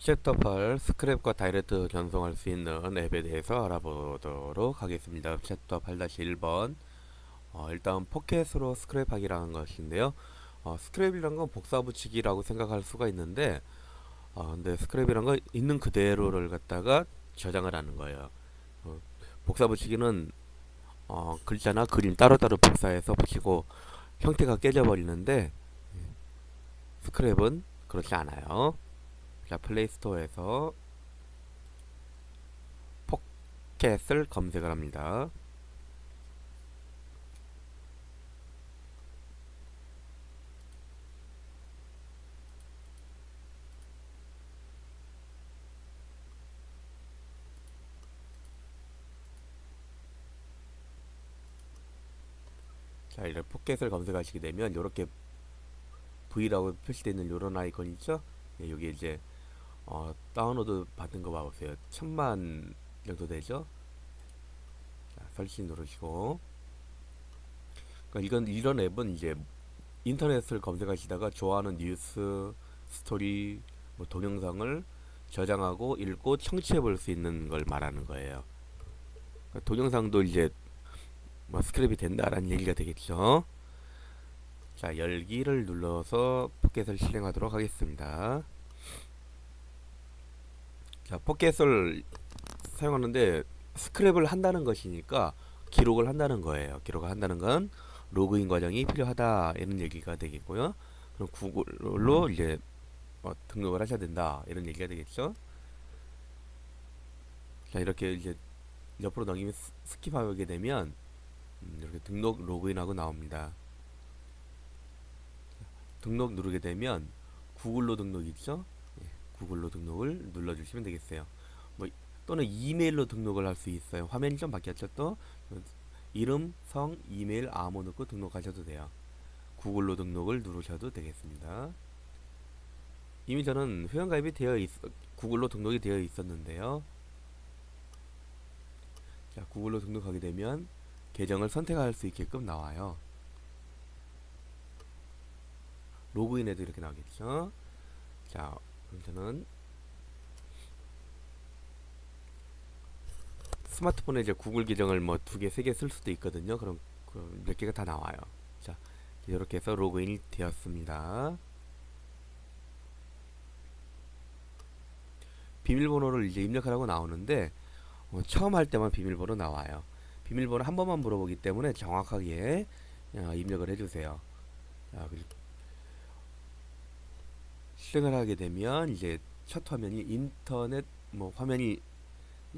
챕터 8 스크랩과 다이렉트 전송할 수 있는 앱에 대해서 알아보도록 하겠습니다. 챕터 8-1번 일단 포켓으로 스크랩하기라는 것인데요. 스크랩이란 건 복사 붙이기라고 생각할 수가 있는데 근데 스크랩이란 건 있는 그대로를 갖다가 저장을 하는 거예요. 복사 붙이기는 글자나 그림 따로따로 복사해서 붙이고 형태가 깨져버리는데 스크랩은 그렇지 않아요. 자, 플레이스토어에서 포켓을 검색을 합니다. 자, 이렇게 포켓을 검색하시게 되면 이렇게 V라고 표시되어 있는 이런 아이콘 있죠? 예, 여기 이제 다운로드 받은 거 봐보세요. 1000만 정도 되죠? 자, 설치 누르시고. 그러니까 이런 앱은 이제 인터넷을 검색하시다가 좋아하는 뉴스, 스토리, 뭐 동영상을 저장하고 읽고 청취해 볼 수 있는 걸 말하는 거예요. 그러니까 동영상도 이제 뭐 스크랩이 된다라는 얘기가 되겠죠. 자, 열기를 눌러서 포켓을 실행하도록 하겠습니다. 자, 포켓을 사용하는데 스크랩을 한다는 것이니까 기록을 한다는 거예요. 기록을 한다는 건 로그인 과정이 필요하다 이런 얘기가 되겠고요. 그럼 구글로 이제 등록을 하셔야 된다 이런 얘기가 되겠죠. 자, 이렇게 이제 옆으로 넘기면 스킵하게 되면 이렇게 등록 로그인하고 나옵니다. 등록 누르게 되면 구글로 등록 있죠? 예, 구글로 등록을 눌러주시면 되겠어요. 뭐 또는 이메일로 등록을 할 수 있어요. 화면이 좀 바뀌었죠? 또 이름, 성, 이메일 아무 넣고 등록하셔도 돼요. 구글로 등록을 누르셔도 되겠습니다. 이미 저는 회원가입이 구글로 등록이 되어 있었는데요. 자, 구글로 등록하게 되면 계정을 선택할 수 있게끔 나와요. 로그인해도 이렇게 나오겠죠. 자, 그럼 저는 스마트폰에 이제 구글 계정을 뭐 2개, 3개 쓸 수도 있거든요. 그럼 몇 개가 다 나와요. 자, 이렇게 해서 로그인이 되었습니다. 비밀번호를 이제 입력하라고 나오는데 처음 할 때만 비밀번호 나와요. 비밀번호 한 번만 물어보기 때문에 정확하게 입력을 해주세요. 자, 실행을 하게 되면 이제 첫 화면이 인터넷 뭐 화면이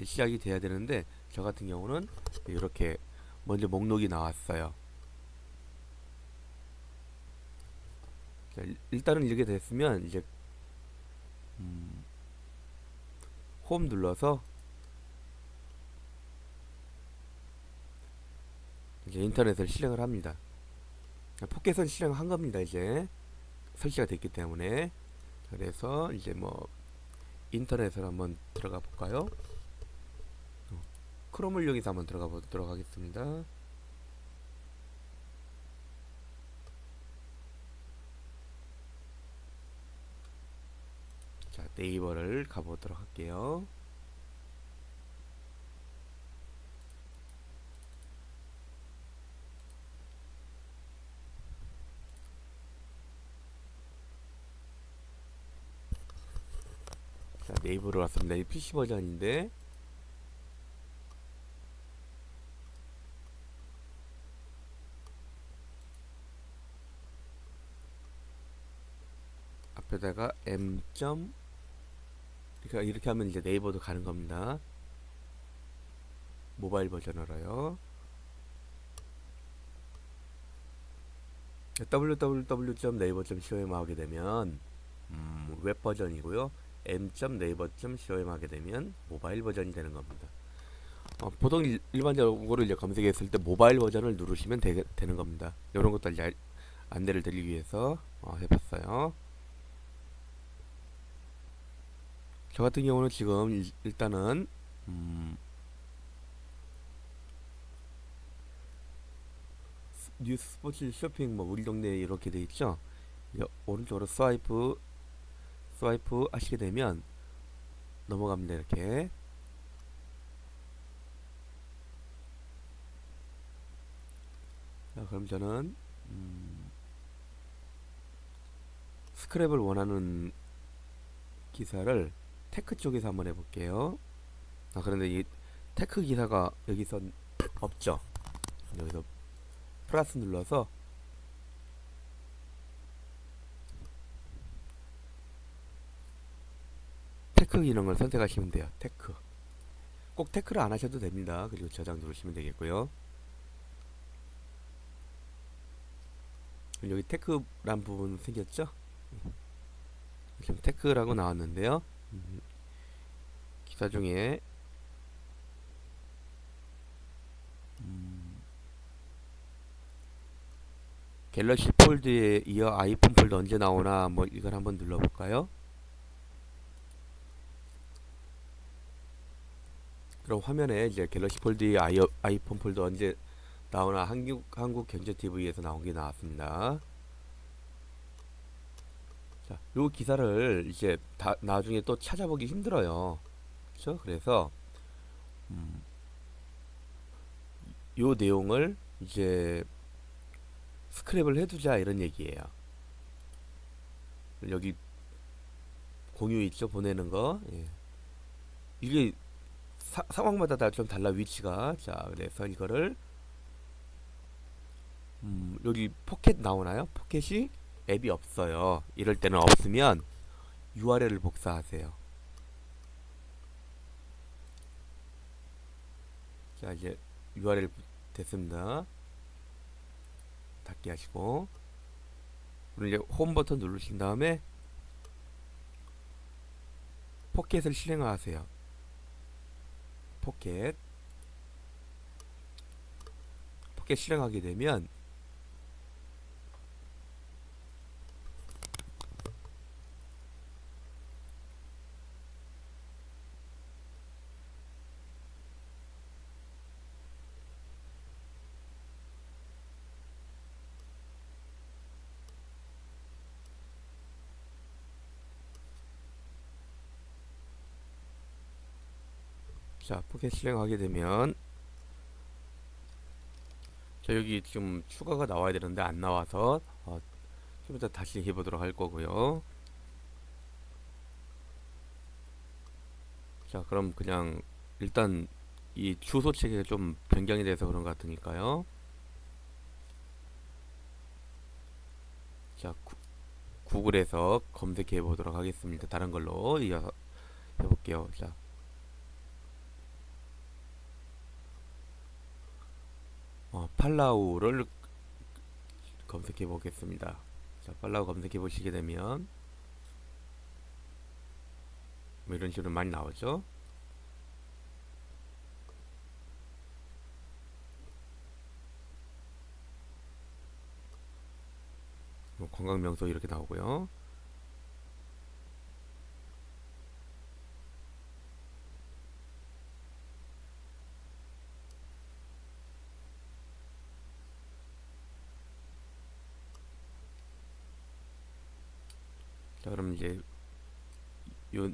시작이 돼야 되는데 저 같은 경우는 이렇게 먼저 목록이 나왔어요. 자, 일단은 이렇게 됐으면 이제 홈 눌러서 이제 인터넷을 실행을 합니다. 포켓은 실행한 겁니다. 이제 설치가 됐기 때문에. 그래서 이제 뭐 인터넷을 한번 들어가 볼까요? 크롬을 여기서 한번 들어가 보도록 하겠습니다. 자, 네이버를 가보도록 할게요. 자, 네이버로 왔습니다. 이 PC 버전인데 앞에다가 m. 그러니까 이렇게 하면 이제 네이버도 가는 겁니다. 모바일 버전으로요. www.naver.com 하게 되면 웹 버전이고요. m.naver.com 하게 되면 모바일 버전이 되는 겁니다. 보통 일반적으로 이제 검색했을 때 모바일 버전을 누르시면 되는 겁니다. 이런 것도 이제 안내를 드리기 위해서 해봤어요. 저 같은 경우는 지금 일단은 뉴스, 스포츠, 쇼핑 뭐 우리 동네에 이렇게 돼 있죠. 오른쪽으로 스와이프 하시게 되면 넘어갑니다. 이렇게. 자, 그럼 저는 스크랩을 원하는 기사를 테크 쪽에서 한번 해볼게요. 그런데 이 테크 기사가 여기서 없죠. 여기서 플러스 눌러서 테크 기능을 선택하시면 돼요. 테크. 꼭 테크를 안 하셔도 됩니다. 그리고 저장 누르시면 되겠고요. 여기 테크란 부분 생겼죠? 지금 테크라고 나왔는데요. 기사 중에 갤럭시 폴드에 이어 아이폰 폴드 언제 나오나 뭐 이걸 한번 눌러볼까요? 그럼 화면에 이제 갤럭시 폴드에 아이폰 폴드 언제 나오나 한국 경제 TV에서 나온 게 나왔습니다. 자, 요 기사를 이제 나중에 또 찾아보기 힘들어요. 그렇죠? 그래서 요 내용을 이제 스크랩을 해두자 이런 얘기예요. 여기 공유 있죠? 보내는 거. 예. 이게 상황마다 좀 달라 위치가. 자, 그래서 이거를 여기 포켓 나오나요? 포켓이 앱이 없어요. 이럴 때는 없으면 URL을 복사하세요. 자, 이제 URL 됐습니다. 닫기 하시고 그리고 이제 홈 버튼 누르신 다음에 포켓을 실행하세요. 포켓 실행하게 되면 자, 포켓 실행하게 되면 자, 여기 지금 추가가 나와야 되는데 안 나와서 좀 이따 다시 해보도록 할 거고요. 자, 그럼 그냥 일단 이 주소 체계가 좀 변경이 돼서 그런 것 같으니까요. 자, 구글에서 검색해 보도록 하겠습니다. 다른 걸로 이어서 해볼게요. 자, 팔라우를 검색해 보겠습니다. 자, 팔라우 검색해 보시게 되면 뭐 이런 식으로 많이 나오죠. 뭐 관광 명소 이렇게 나오고요. 자, 그럼 이제 요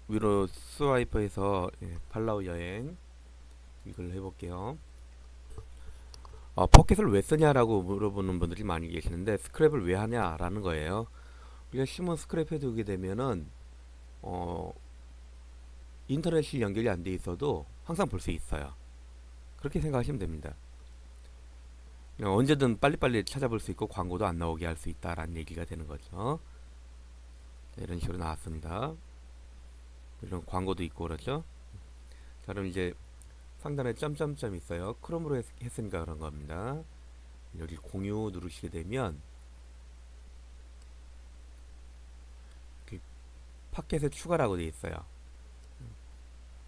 위로 스와이프해서 팔라우 여행 이걸 해볼게요. 포켓을 왜 쓰냐라고 물어보는 분들이 많이 계시는데 스크랩을 왜 하냐라는 거예요. 우리가 심은 스크랩 해두게 되면은 인터넷이 연결이 안 돼 있어도 항상 볼 수 있어요. 그렇게 생각하시면 됩니다. 언제든 빨리빨리 찾아볼 수 있고 광고도 안 나오게 할 수 있다라는 얘기가 되는 거죠. 이런 식으로 나왔습니다. 이런 광고도 있고 그러죠. 자, 그럼 이제 상단에 점점점 있어요. 크롬으로 했으니까 그런 겁니다. 여기 공유 누르시게 되면 파켓에 추가라고 되어 있어요.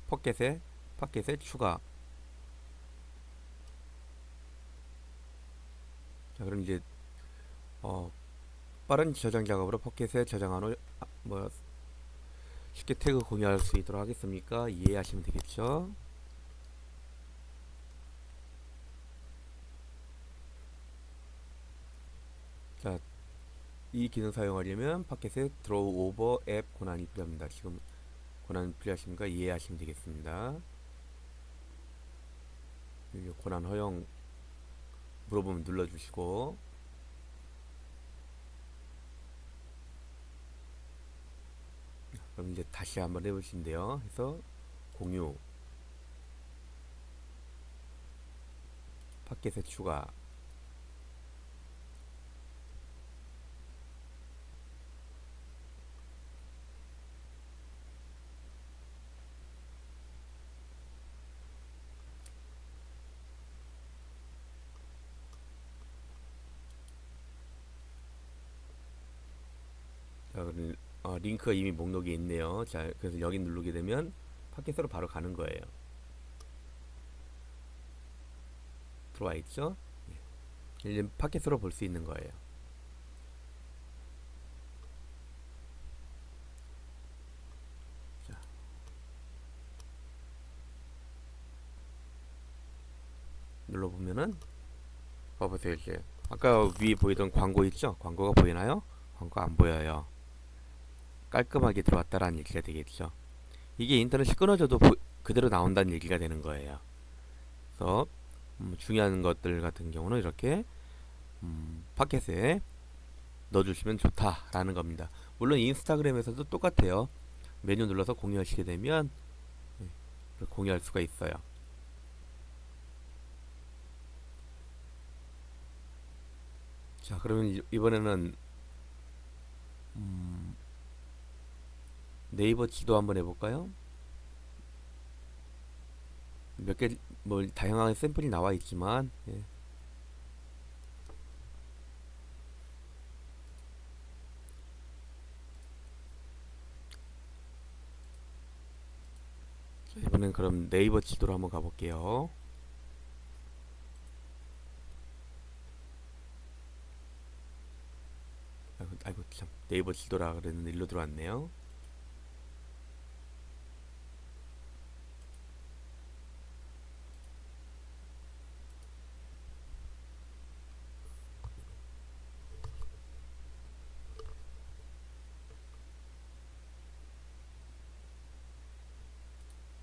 파켓에 추가. 자, 그럼 이제 빠른 저장 작업으로 포켓에 저장한 후 뭐 쉽게 태그 공유할 수 있도록 하겠습니까? 이해하시면 되겠죠? 자, 이 기능 사용하려면 파켓에 드로우 오버 앱 권한이 필요합니다. 지금 권한 필요하신가 이해하시면 되겠습니다. 여기 권한 허용 물어보면 눌러주시고, 그럼 이제 다시 한번 해보신대요. 해서 공유, 팟캐스트 추가. 자, 그럼 링크가 이미 목록에 있네요. 자, 그래서 여기 누르게 되면 팟캐스트로 바로 가는 거예요. 들어와 있죠? 이제 팟캐스트로 볼 수 있는 거예요. 자, 눌러보면은 봐보세요. 이제 아까 위에 보이던 광고 있죠? 광고가 보이나요? 광고 안 보여요. 깔끔하게 들어왔다라는 얘기가 되겠죠. 이게 인터넷이 끊어져도 그대로 나온다는 얘기가 되는 거예요. 그래서 중요한 것들 같은 경우는 이렇게 팟캐스트에 넣어주시면 좋다라는 겁니다. 물론 인스타그램에서도 똑같아요. 메뉴 눌러서 공유하시게 되면 공유할 수가 있어요. 자, 그러면 이번에는 네이버 지도 한번 해볼까요? 몇 개 뭐 다양한 샘플이 나와 있지만, 자, 이번엔 그럼 네이버 지도로 한번 가볼게요. 아이고 참, 네이버 지도라 그랬는데 일로 들어왔네요.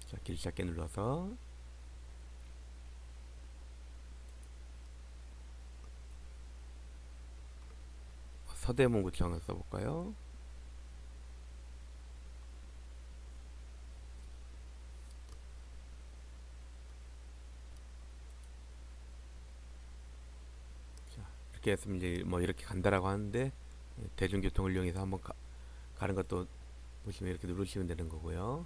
자, 길 작게 눌러서 서대문구청을 써볼까요? 자, 이렇게 했으면 이제 뭐 이렇게 간다라고 하는데, 대중교통을 이용해서 한번 가는 것도 보시면 이렇게 누르시면 되는 거고요.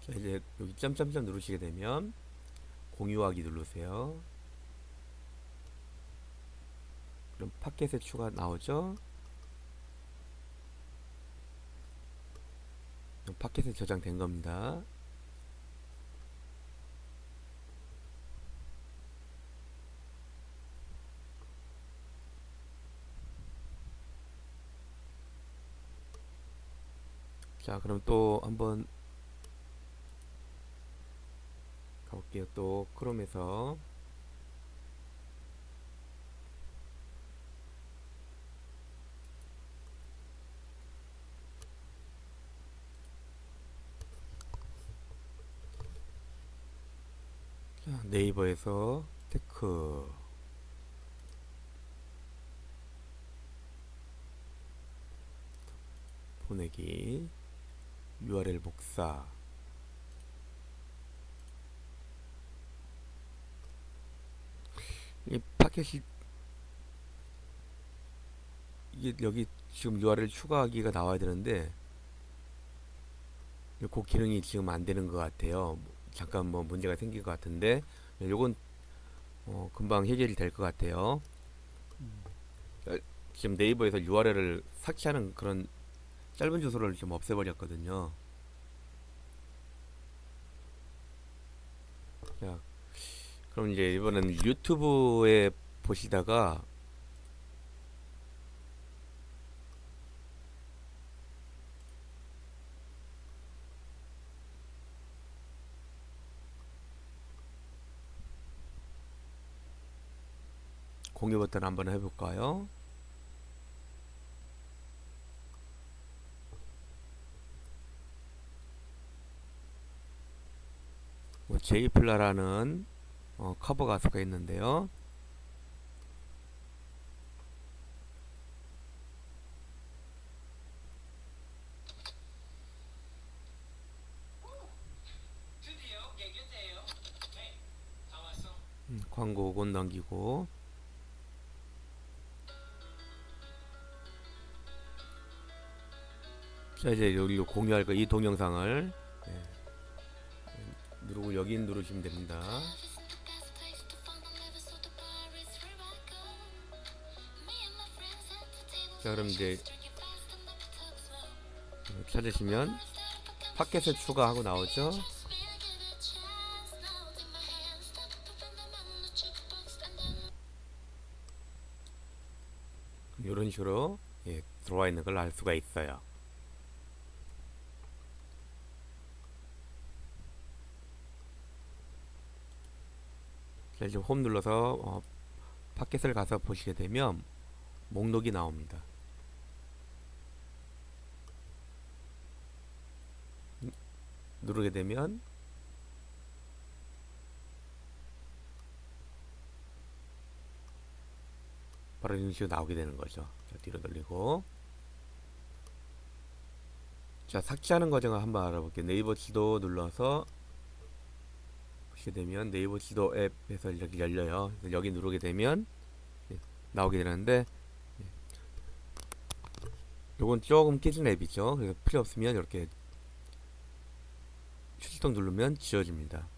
자, 이제 여기 점점점 누르시게 되면 공유하기 누르세요. 그럼 팟캐스트 추가 나오죠? 팟캐스트 저장된 겁니다. 자, 그럼 또 한번 가볼게요. 또 크롬에서 자, 네이버에서 테크 보내기 URL 복사. 이 팟캐스트 이게 여기 지금 URL 추가하기가 나와야 되는데 그 기능이 지금 안 되는 것 같아요. 잠깐 뭐 문제가 생긴 것 같은데 요건 금방 해결이 될 것 같아요. 지금 네이버에서 URL을 삭제하는 그런 짧은 주소를 좀 없애버렸거든요. 자, 그럼 이제 이번엔 유튜브에 보시다가 공유 버튼 한번 해볼까요? 제이플라라는 커버 가수가 있는데요. 광고 5권 넘기고, 자 이제 여기로 공유할 거 이 동영상을 누르고 여기 누르시면 됩니다. 자 그럼 이제 찾으시면 팟캐스트 추가하고 나오죠. 이런 식으로 들어와 있는 걸 알 수가 있어요. 자 이제 홈 눌러서 팟캐스트를 가서 보시게 되면 목록이 나옵니다. 누르게 되면 바로 이런 식으로 나오게 되는 거죠. 자, 뒤로 돌리고, 자 삭제하는 과정을 한번 알아볼게요. 네이버 지도 눌러서 보시게 되면 네이버 지도 앱에서 이렇게 열려요. 그래서 여기 누르게 되면 나오게 되는데, 요건 조금 깨진 앱이죠. 그래서 필요 없으면 이렇게 출동 누르면 지워집니다.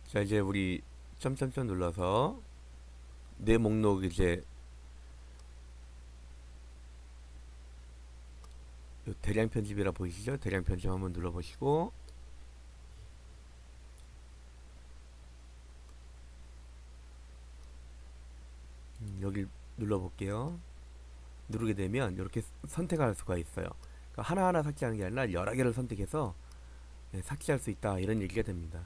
자 이제 우리 점점점 눌러서 내 목록 이제 대량 편집이라 보이시죠? 대량 편집 한번 눌러보시고, 여기 눌러볼게요. 누르게 되면 이렇게 선택할 수가 있어요. 그러니까 하나하나 삭제하는 게 아니라 여러 개를 선택해서 삭제할 수 있다 이런 얘기가 됩니다.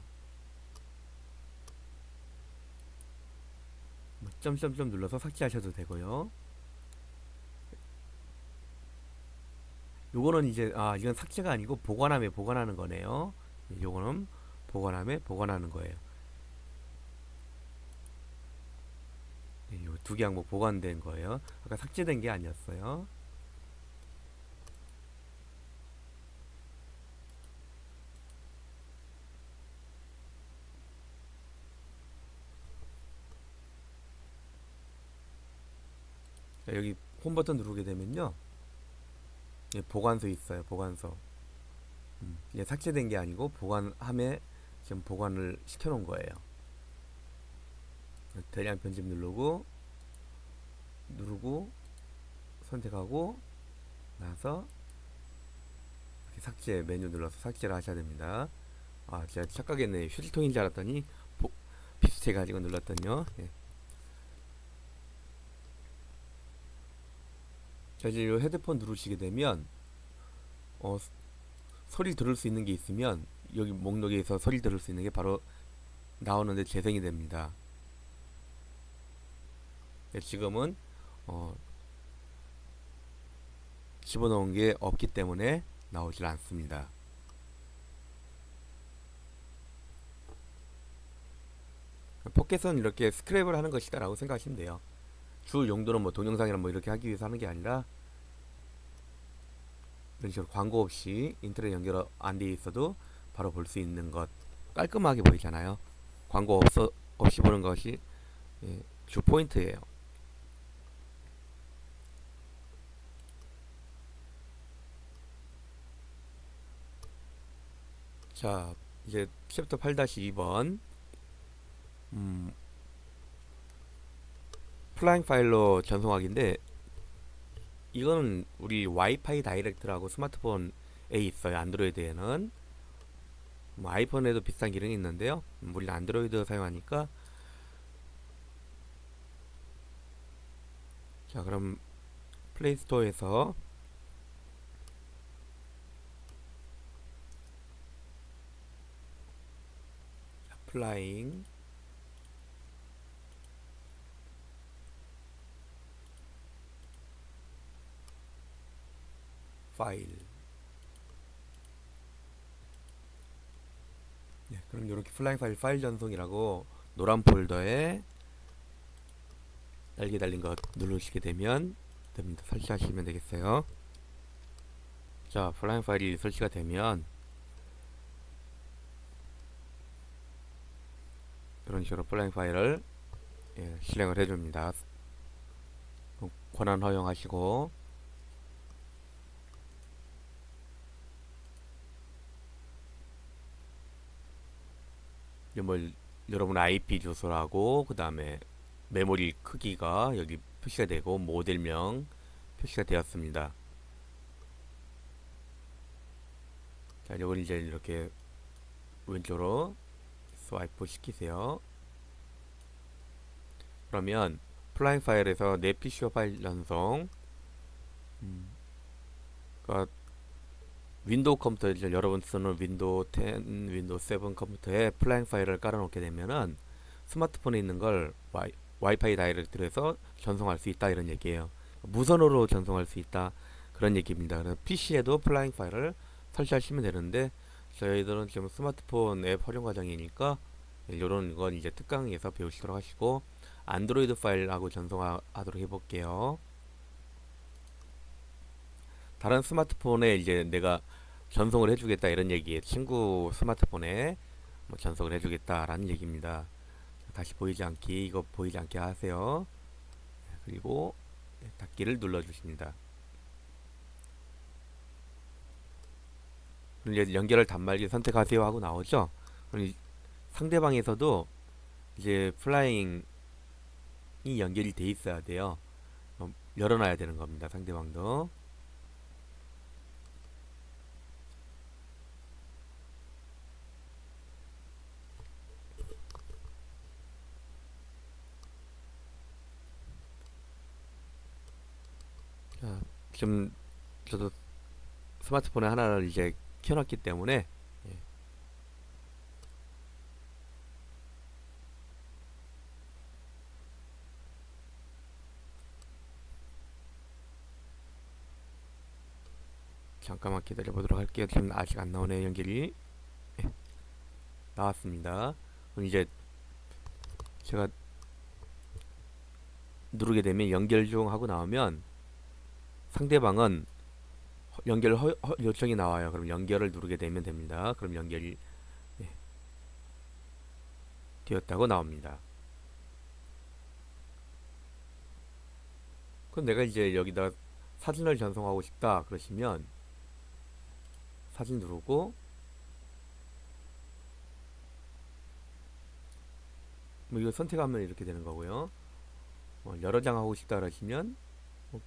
점점점 눌러서 삭제하셔도 되고요. 요거는 이제 이건 삭제가 아니고 보관함에 보관하는 거네요. 요거는 보관함에 보관하는 거예요. 요 두 개 항목 보관된 거예요. 아까 삭제된 게 아니었어요. 자, 여기 홈 버튼 누르게 되면요, 보관소 있어요. 보관소. 이게 삭제된 게 아니고 보관함에 지금 보관을 시켜놓은 거예요. 대량 편집 누르고 선택하고 나서 삭제 메뉴 눌러서 삭제를 하셔야 됩니다. 제가 착각했네. 휴지통인 줄 알았더니 비슷해 가지고 눌렀더니요. 자 이제 이 헤드폰 누르시게 되면 소리 들을 수 있는 게 있으면 여기 목록에서 소리 들을 수 있는 게 바로 나오는데 재생이 됩니다. 지금은 집어넣은 게 없기 때문에 나오질 않습니다. 포켓은 이렇게 스크랩을 하는 것이다 라고 생각하시면 돼요. 주 용도는 뭐 동영상이나 뭐 이렇게 하기 위해서 하는 게 아니라 이런 식으로 광고 없이 인터넷 연결 안 돼 있어도 바로 볼 수 있는 것, 깔끔하게 보이잖아요. 광고 없이 보는 것이 주 포인트예요. 자 이제 챕터 8-2번 플라잉 파일로 전송하기인데, 이거는 우리 와이파이 다이렉트라고 스마트폰에 있어요. 안드로이드에는. 아이폰에도 비슷한 기능이 있는데요. 우리는 안드로이드 사용하니까. 자 그럼 플레이스토어에서 플라잉 파일. 네, 그럼 이렇게 플라잉 파일 전송이라고 노란 폴더에 날개 달린 거 누르시게 되면 됩니다. 설치하시면 되겠어요. 자, 플라잉 파일이 설치가 되면 이런 식으로 플라잉 파일을 실행을 해줍니다. 권한 허용하시고, 여러분 IP 주소라고 그 다음에 메모리 크기가 여기 표시가 되고 모델명 표시가 되었습니다. 자, 이걸 이제 이렇게 왼쪽으로 스와이프 시키세요. 그러면 플라잉 파일에서 내 PCO 파일 전송, 그러니까 윈도우 컴퓨터, 이제 여러분 쓰는 윈도우 10, 윈도우 7 컴퓨터에 플라잉 파일을 깔아 놓게 되면은 스마트폰에 있는 걸 와이파이 다이렉트로해서 전송할 수 있다, 이런 얘기예요. 무선으로 전송할 수 있다, 그런 얘기입니다. 그래서 PC에도 플라잉 파일을 설치하시면 되는데 저희들은 지금 스마트폰 앱 활용 과정이니까 이런 건 이제 특강에서 배우시도록 하시고, 안드로이드 파일하고 전송하도록 해볼게요. 다른 스마트폰에 이제 내가 전송을 해주겠다, 이런 얘기에 친구 스마트폰에 뭐 전송을 해주겠다라는 얘기입니다. 다시 보이지 않기, 이거 보이지 않게 하세요. 그리고 닫기를 눌러주십니다. 그럼 이제 연결을 단말기 선택하세요 하고 나오죠. 그럼 상대방에서도 이제 플라잉이 연결이 돼 있어야 돼요. 열어놔야 되는 겁니다. 상대방도. 자, 지금 저도 스마트폰에 하나를 이제 켜놨기 때문에 잠깐만 기다려 보도록 할게요. 지금 아직 안 나오네요. 연결이 나왔습니다. 그럼 이제 제가 누르게 되면 연결 중 하고 나오면 상대방은 연결 요청이 나와요. 그럼 연결을 누르게 되면 됩니다. 그럼 연결이 되었다고 나옵니다. 그럼 내가 이제 여기다 사진을 전송하고 싶다 그러시면 사진 누르고 뭐 이거 선택하면 이렇게 되는 거고요. 여러 장 하고 싶다 그러시면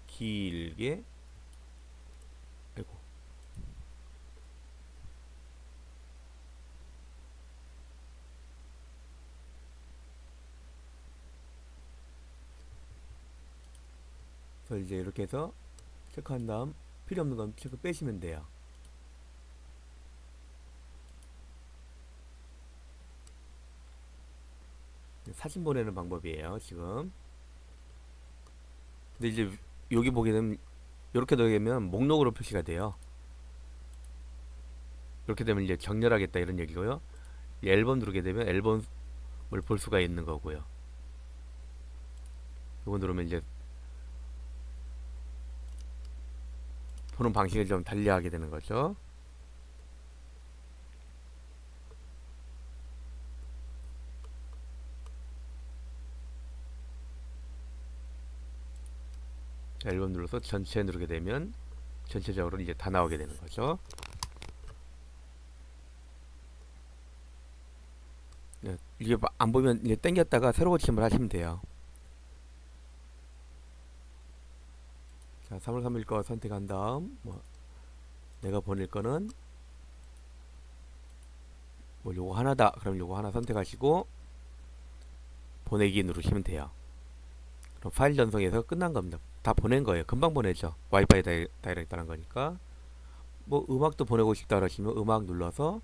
길게, 아이고, 그래서 이제 이렇게 해서 체크한 다음 필요 없는 건 체크 빼시면 돼요. 사진 보내는 방법이에요, 지금. 근데 이제 여기 보게 되면 이렇게 되면 목록으로 표시가 돼요. 이렇게 되면 이제 정렬하겠다, 이런 얘기고요. 앨범 누르게 되면 앨범을 볼 수가 있는 거고요. 이거 누르면 이제 보는 방식을 좀 달리하게 되는 거죠. 앨범 눌러서 전체 누르게 되면 전체적으로 이제 다 나오게 되는 거죠. 네, 이게 안 보면 이제 당겼다가 새로 고침을 하시면 돼요. 자, 3월 3일 거 선택한 다음 내가 보낼 거는 요거 하나다. 그럼 요거 하나 선택하시고 보내기 누르시면 돼요. 그럼 파일 전송에서 끝난 겁니다. 다 보낸 거예요. 금방 보내죠. 와이파이 다이렉트라는 거니까. 음악도 보내고 싶다 그러시면 음악 눌러서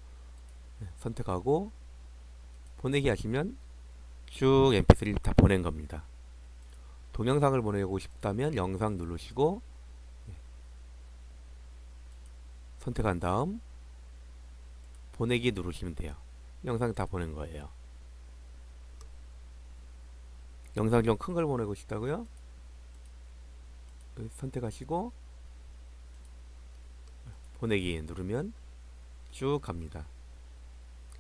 선택하고 보내기 하시면 쭉 mp3를 다 보낸 겁니다. 동영상을 보내고 싶다면 영상 누르시고 선택한 다음 보내기 누르시면 돼요. 영상 다 보낸 거예요. 영상 좀 큰 걸 보내고 싶다고요? 선택하시고 보내기 누르면 쭉 갑니다.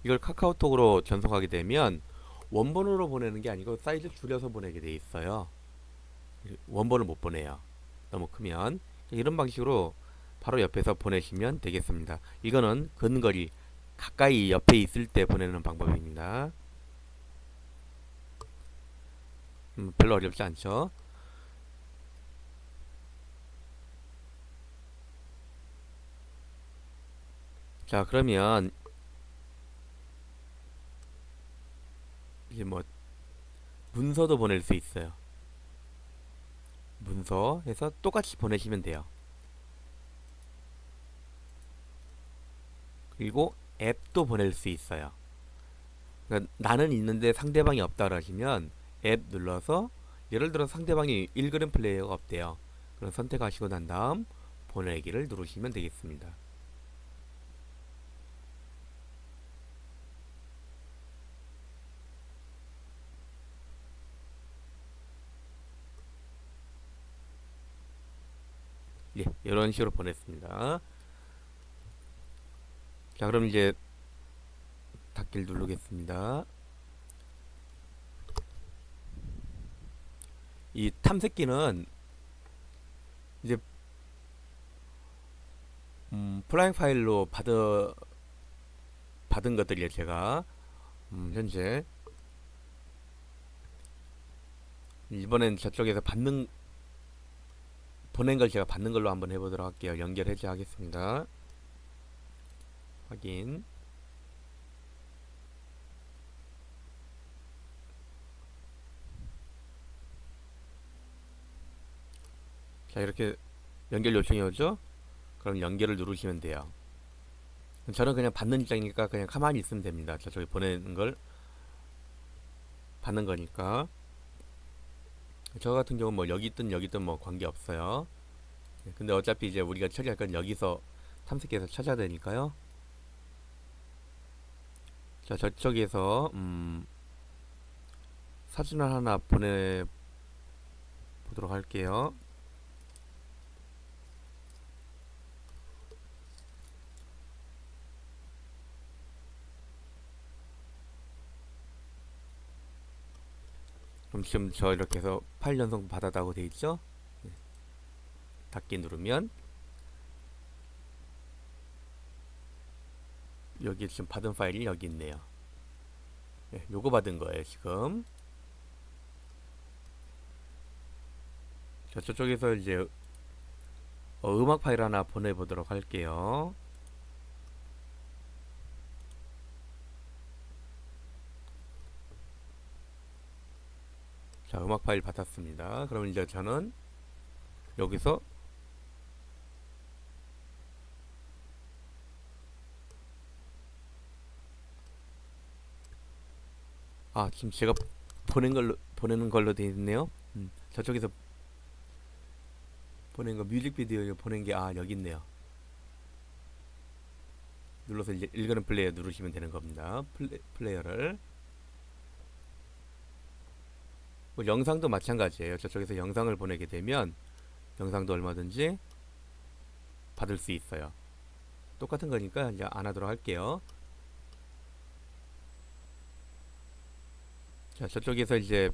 이걸 카카오톡으로 전송하게 되면 원본으로 보내는 게 아니고 사이즈 줄여서 보내게 돼 있어요. 원본을 못 보내요. 너무 크면. 이런 방식으로 바로 옆에서 보내시면 되겠습니다. 이거는 근거리 가까이 옆에 있을 때 보내는 방법입니다. 별로 어렵지 않죠? 자, 그러면 이제 뭐 문서도 보낼 수 있어요. 문서 해서 똑같이 보내시면 돼요. 그리고 앱도 보낼 수 있어요. 그러니까 나는 있는데 상대방이 없다 그러시면 앱 눌러서 예를 들어 상대방이 1g 플레이어가 없대요. 그럼 선택하시고 난 다음 보내기를 누르시면 되겠습니다. 예, 이런 식으로 보냈습니다. 자, 그럼 이제 닫기를 누르겠습니다. 이 탐색기는 이제 플라잉 파일로 받은 것들이에요. 제가 현재 이번엔 저쪽에서 보낸 걸 제가 받는 걸로 한번 해보도록 할게요. 연결 해제하겠습니다. 확인. 자, 이렇게 연결 요청이 오죠? 그럼 연결을 누르시면 돼요. 저는 그냥 받는 입장이니까 그냥 가만히 있으면 됩니다. 저쪽에 보내는 걸 받는 거니까. 저 같은 경우는 뭐 여기 있든 뭐 관계 없어요. 근데 어차피 이제 우리가 처리할 건 여기서 탐색해서 찾아야 되니까요. 자, 저쪽에서 사진을 하나 보내 보도록 할게요. 그럼 지금 저 이렇게 해서 파일 전송 받았다고 돼 있죠? 닫기 누르면 여기 지금 받은 파일이 여기 있네요. 요거 받은 거예요 지금. 자, 저쪽에서 이제 음악 파일 하나 보내보도록 할게요. 자, 음악 파일 받았습니다. 그럼 이제 저는 여기서 지금 제가 보내는 걸로 되어 있네요. 저쪽에서 보낸 거 뮤직비디오 보낸 게 여기 있네요. 눌러서 이제 읽는 플레이어 누르시면 되는 겁니다. 플레이어를 뭐 영상도 마찬가지예요. 저쪽에서 영상을 보내게 되면 영상도 얼마든지 받을 수 있어요. 똑같은 거니까 이제 안 하도록 할게요. 자, 저쪽에서 이제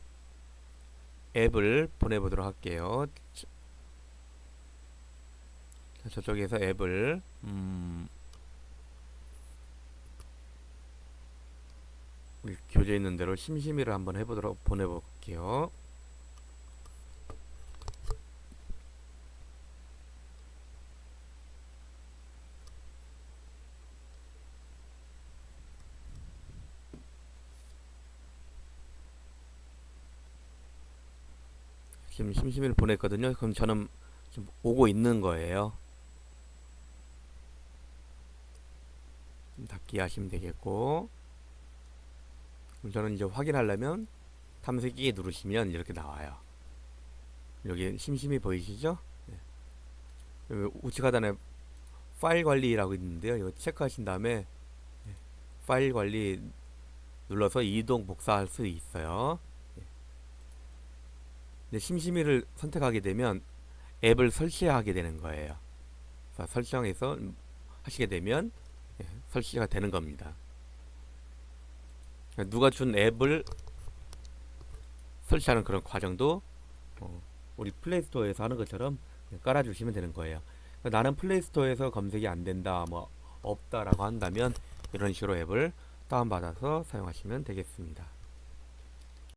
앱을 보내보도록 할게요. 자, 저쪽에서 앱을 교재 있는 대로 심심이를 한번 보내볼게요. 지금 심심이를 보냈거든요. 그럼 저는 지금 오고 있는 거예요. 닫기 하시면 되겠고, 저는 이제 확인하려면 탐색기 누르시면 이렇게 나와요. 여기 심심이 보이시죠? 네. 여기 우측 하단에 파일 관리라고 있는데요. 이거 체크하신 다음에 파일 관리 눌러서 이동 복사할 수 있어요. 네, 심심이를 선택하게 되면 앱을 설치하게 되는 거예요. 설정해서 하시게 되면 설치가 되는 겁니다. 누가 준 앱을 설치하는 그런 과정도 우리 플레이스토어에서 하는 것처럼 깔아주시면 되는 거예요. 나는 플레이스토어에서 검색이 안 된다, 뭐 없다라고 한다면 이런 식으로 앱을 다운받아서 사용하시면 되겠습니다.